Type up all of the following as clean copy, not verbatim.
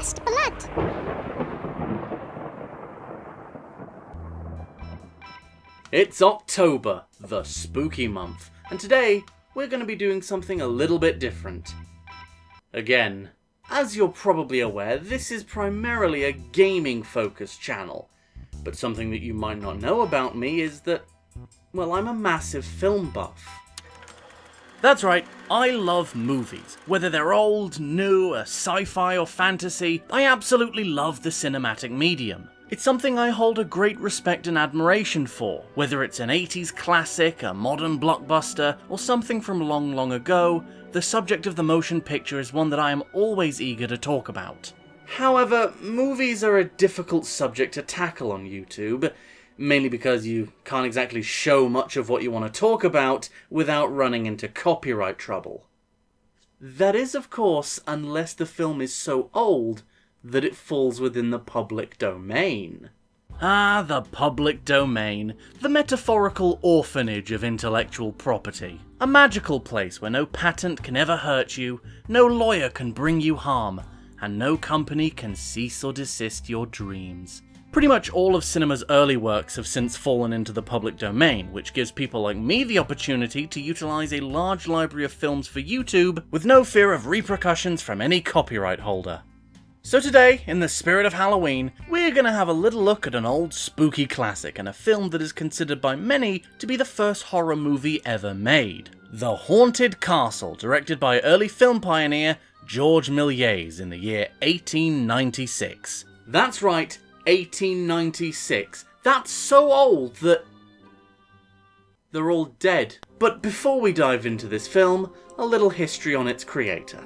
best blood. It's October, the spooky month, and today we're going to be doing something a little bit different. Again, as you're probably aware, this is primarily a gaming-focused channel, but something that you might not know about me is that, well, I'm a massive film buff. That's right, I love movies. Whether they're old, new, sci-fi or fantasy, I absolutely love the cinematic medium. It's something I hold a great respect and admiration for, whether it's an 80s classic, a modern blockbuster, or something from long, long ago. The subject of the motion picture is one that I am always eager to talk about. However, movies are a difficult subject to tackle on YouTube, mainly because you can't exactly show much of what you want to talk about without running into copyright trouble. That is, of course, unless the film is so old that it falls within the public domain. Ah, the public domain. The metaphorical orphanage of intellectual property. A magical place where no patent can ever hurt you, no lawyer can bring you harm, and no company can cease or desist your dreams. Pretty much all of cinema's early works have since fallen into the public domain, which gives people like me the opportunity to utilize a large library of films for YouTube with no fear of repercussions from any copyright holder. So today, in the spirit of Halloween, we're gonna have a little look at an old spooky classic and a film that is considered by many to be the first horror movie ever made. The Haunted Castle, directed by early film pioneer Georges Méliès in the year 1896. That's right, 1896. That's so old that they're all dead. But before we dive into this film, a little history on its creator.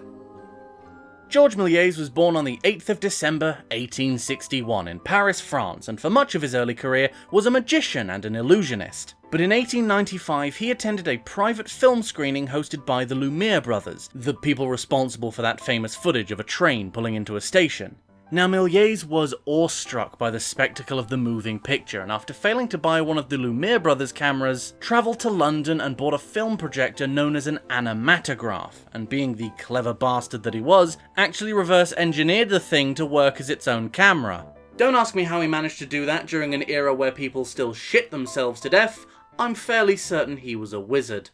Georges Méliès was born on the 8th of December 1861 in Paris, France, and for much of his early career was a magician and an illusionist. But in 1895 he attended a private film screening hosted by the Lumiere brothers, the people responsible for that famous footage of a train pulling into a station. Now, Méliès was awestruck by the spectacle of the moving picture, and after failing to buy one of the Lumiere brothers' cameras, travelled to London and bought a film projector known as an animatograph, and being the clever bastard that he was, actually reverse-engineered the thing to work as its own camera. Don't ask me how he managed to do that during an era where people still shit themselves to death. I'm fairly certain he was a wizard.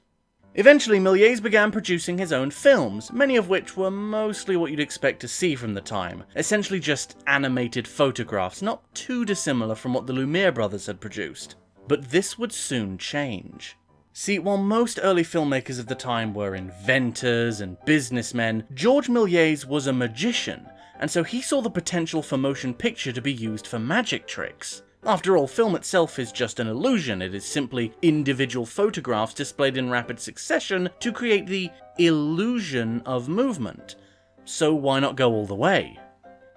Eventually, Méliès began producing his own films, many of which were mostly what you'd expect to see from the time, essentially just animated photographs, not too dissimilar from what the Lumiere brothers had produced. But this would soon change. See, while most early filmmakers of the time were inventors and businessmen, Georges Méliès was a magician, and so he saw the potential for motion picture to be used for magic tricks. After all, film itself is just an illusion. It is simply individual photographs displayed in rapid succession to create the illusion of movement. So why not go all the way?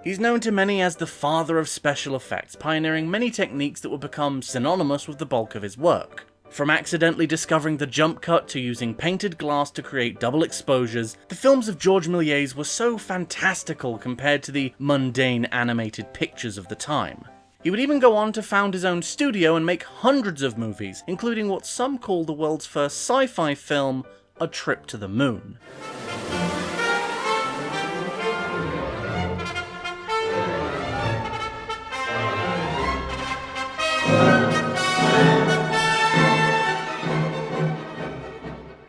He's known to many as the father of special effects, pioneering many techniques that would become synonymous with the bulk of his work. From accidentally discovering the jump cut to using painted glass to create double exposures, the films of Georges Méliès were so fantastical compared to the mundane animated pictures of the time. He would even go on to found his own studio and make hundreds of movies, including what some call the world's first sci-fi film, A Trip to the Moon.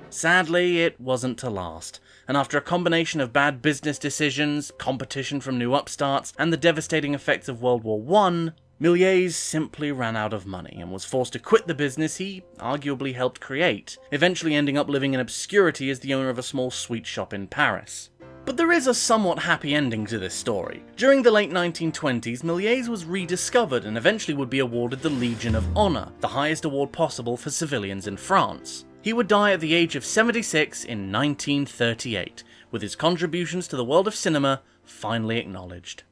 Sadly, it wasn't to last, and after a combination of bad business decisions, competition from new upstarts, and the devastating effects of World War I, Méliès simply ran out of money and was forced to quit the business he arguably helped create, eventually ending up living in obscurity as the owner of a small sweet shop in Paris. But there is a somewhat happy ending to this story. During the late 1920s, Méliès was rediscovered and eventually would be awarded the Legion of Honor, the highest award possible for civilians in France. He would die at the age of 76 in 1938, with his contributions to the world of cinema finally acknowledged.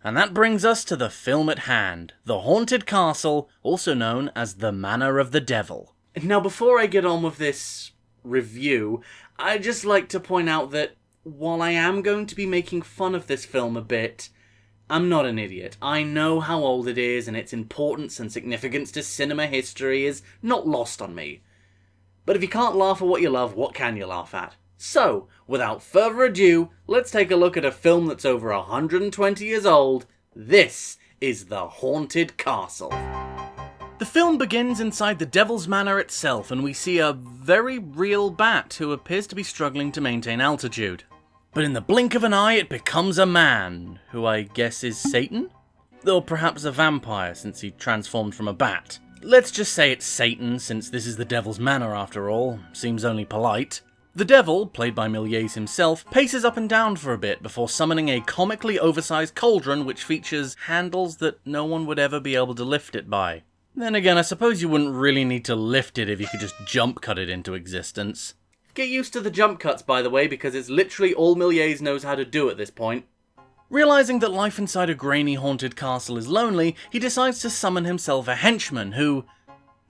And that brings us to the film at hand, The Haunted Castle, also known as The Manor of the Devil. Now, before I get on with this review, I'd just like to point out that while I am going to be making fun of this film a bit, I'm not an idiot. I know how old it is, and its importance and significance to cinema history is not lost on me. But if you can't laugh at what you love, what can you laugh at? So, without further ado, let's take a look at a film that's over 120 years old. This is The Haunted Castle. The film begins inside the Devil's Manor itself, and we see a very real bat who appears to be struggling to maintain altitude. But in the blink of an eye, it becomes a man, who I guess is Satan? Or perhaps a vampire, since he transformed from a bat. Let's just say it's Satan, since this is the Devil's Manor after all. Seems only polite. The devil, played by Méliès himself, paces up and down for a bit before summoning a comically oversized cauldron which features handles that no one would ever be able to lift it by. Then again, I suppose you wouldn't really need to lift it if you could just jump cut it into existence. Get used to the jump cuts, by the way, because it's literally all Méliès knows how to do at this point. Realising that life inside a grainy haunted castle is lonely, he decides to summon himself a henchman who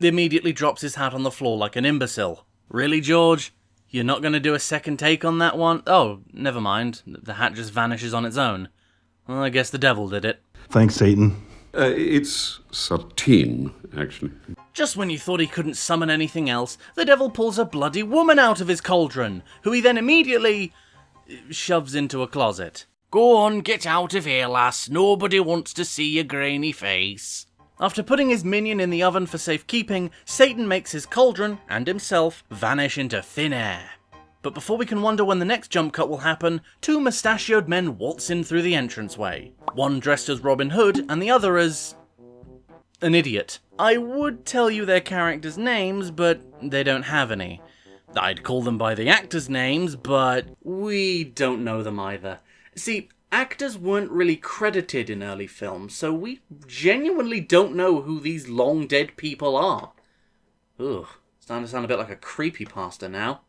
immediately drops his hat on the floor like an imbecile. Really, George? You're not going to do a second take on that one? Oh, never mind. The hat just vanishes on its own. Well, I guess the devil did it. Thanks, Satan. It's Satine, actually. Just when you thought he couldn't summon anything else, the devil pulls a bloody woman out of his cauldron, who he then immediately shoves into a closet. Go on, get out of here, lass. Nobody wants to see your grainy face. After putting his minion in the oven for safekeeping, Satan makes his cauldron, and himself, vanish into thin air. But before we can wonder when the next jump cut will happen, two mustachioed men waltz in through the entranceway. One dressed as Robin Hood, and the other as an idiot. I would tell you their characters' names, but they don't have any. I'd call them by the actors' names, but we don't know them either. See, actors weren't really credited in early films, so we genuinely don't know who these long-dead people are. Ugh, starting to sound a bit like a creepypasta now.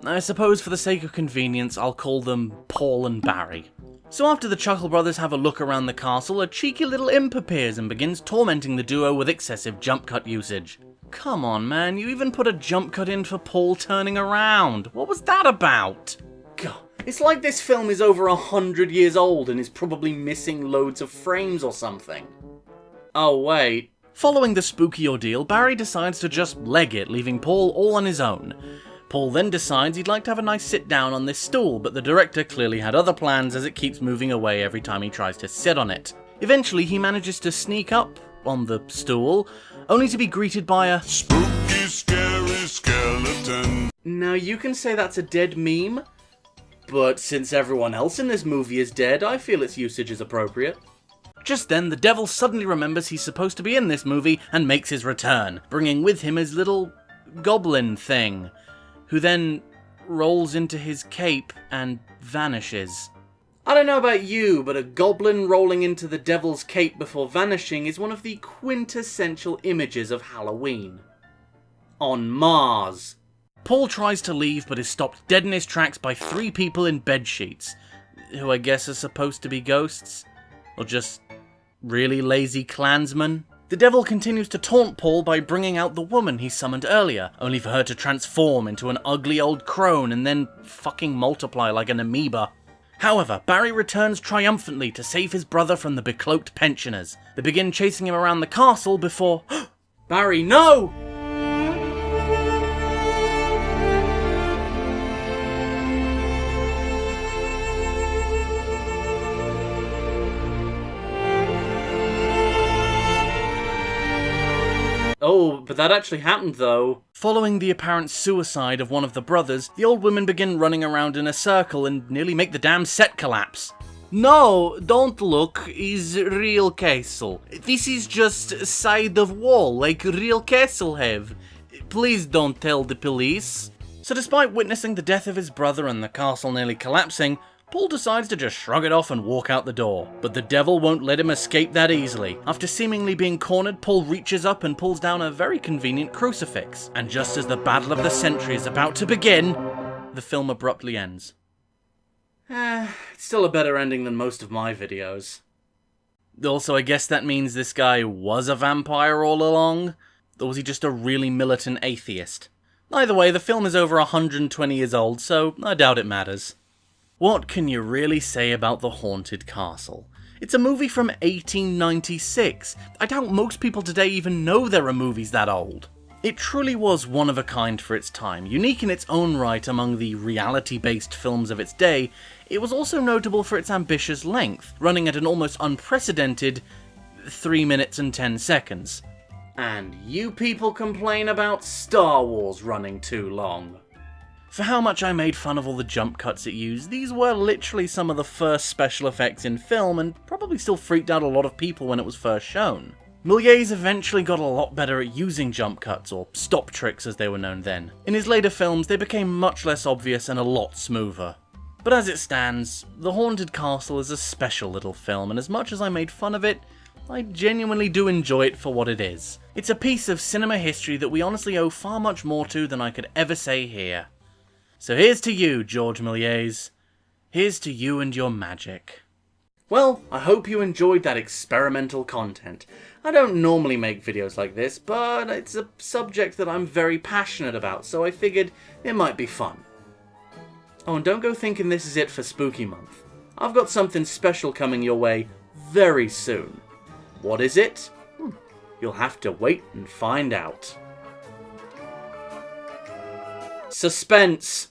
I suppose for the sake of convenience, I'll call them Paul and Barry. So after the Chuckle Brothers have a look around the castle, a cheeky little imp appears and begins tormenting the duo with excessive jump cut usage. Come on, man, you even put a jump cut in for Paul turning around. What was that about? God, it's like this film is over 100 years old and is probably missing loads of frames or something. Oh, wait. Following the spooky ordeal, Barry decides to just leg it, leaving Paul all on his own. Paul then decides he'd like to have a nice sit down on this stool, but the director clearly had other plans as it keeps moving away every time he tries to sit on it. Eventually, he manages to sneak up on the stool, only to be greeted by a spooky, scary skeleton. Now, you can say that's a dead meme, but since everyone else in this movie is dead, I feel its usage is appropriate. Just then, the devil suddenly remembers he's supposed to be in this movie and makes his return, bringing with him his little goblin thing, who then rolls into his cape and vanishes. I don't know about you, but a goblin rolling into the devil's cape before vanishing is one of the quintessential images of Halloween. On Mars. Paul tries to leave but is stopped dead in his tracks by three people in bedsheets, who I guess are supposed to be ghosts? Or just really lazy clansmen? The devil continues to taunt Paul by bringing out the woman he summoned earlier, only for her to transform into an ugly old crone and then fucking multiply like an amoeba. However, Barry returns triumphantly to save his brother from the becloaked pensioners. They begin chasing him around the castle before... Barry, no! Oh, but that actually happened though. Following the apparent suicide of one of the brothers, the old women begin running around in a circle and nearly make the damn set collapse. No, don't look, is real castle. This is just side of wall like real castle have. Please don't tell the police. So despite witnessing the death of his brother and the castle nearly collapsing, Paul decides to just shrug it off and walk out the door. But the devil won't let him escape that easily. After seemingly being cornered, Paul reaches up and pulls down a very convenient crucifix. And just as the battle of the century is about to begin, the film abruptly ends. It's still a better ending than most of my videos. Also, I guess that means this guy was a vampire all along? Or was he just a really militant atheist? Either way, the film is over 120 years old, so I doubt it matters. What can you really say about The Haunted Castle? It's a movie from 1896. I doubt most people today even know there are movies that old. It truly was one of a kind for its time. Unique in its own right among the reality-based films of its day, it was also notable for its ambitious length, running at an almost unprecedented 3 minutes and 10 seconds. And you people complain about Star Wars running too long. For how much I made fun of all the jump cuts it used, these were literally some of the first special effects in film and probably still freaked out a lot of people when it was first shown. Méliès eventually got a lot better at using jump cuts, or stop tricks as they were known then. In his later films, they became much less obvious and a lot smoother. But as it stands, The Haunted Castle is a special little film, and as much as I made fun of it, I genuinely do enjoy it for what it is. It's a piece of cinema history that we honestly owe far much more to than I could ever say here. So here's to you, Georges Méliès. Here's to you and your magic. Well, I hope you enjoyed that experimental content. I don't normally make videos like this, but it's a subject that I'm very passionate about, so I figured it might be fun. Oh, and don't go thinking this is it for Spooky Month. I've got something special coming your way very soon. What is it? You'll have to wait and find out. Suspense!